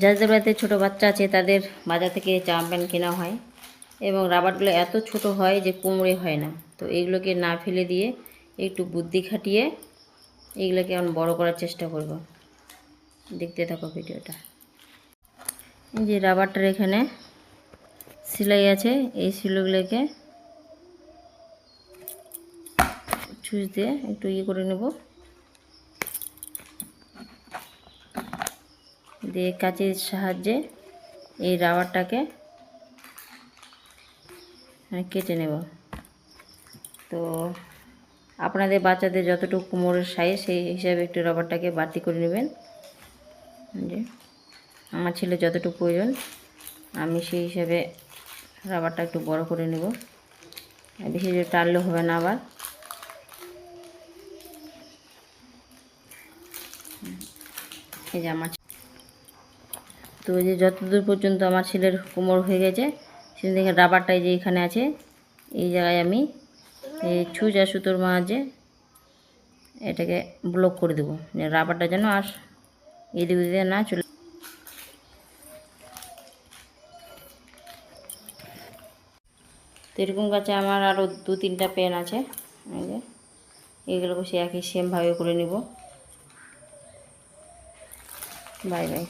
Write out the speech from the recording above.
যাদের বাড়িতে ছোটো বাচ্চা আছে তাদের বাজার থেকে জামা প্যান্ট কেনা হয় এবং রাবারগুলো এত ছোট হয় যে কোমরে হয় না। তো এইগুলোকে না ফেলে দিয়ে একটু বুদ্ধি খাটিয়ে এইগুলোকে এখন বড় করার চেষ্টা করব। দেখতে থাকো ভিডিওটা। এই যে রাবারটার এখানে সেলাই আছে, এই সেলাইগুলোকে ছুঁচ দিয়ে একটু করে নেব, দিয়ে কাঁচির সাহায্যে এই রাবারটাকে কেটে নেব। তো আপনাদের বাচ্চাদের যতটুকু কোমরের সাইজ সেই হিসাবে একটু রাবারটাকে বাড়তি করে নেবেন। যে আমার ছেলে যতটুকু প্রয়োজন আমি সেই হিসাবে রাবারটা একটু বড় করে নেব, বেশি যে টানলেও হবে না আবার। এই যে আমার তো এই যে যতদূর পর্যন্ত আমার ছেলের কোমর হয়ে গেছে সেখান থেকে রাবারটাই যে এখানে আছে এই জায়গায় আমি এই ছুঁচ আর সুতোর মাঝে এটাকে ব্লক করে দেবো, রাবারটা যেন আর এদিক ওদিকে না চলে। তো এরকম কাছে আমার আরও 2-3টা পেন আছে, এই যে এইগুলোকে সে একই সেমভাবে করে নিব। Bye bye.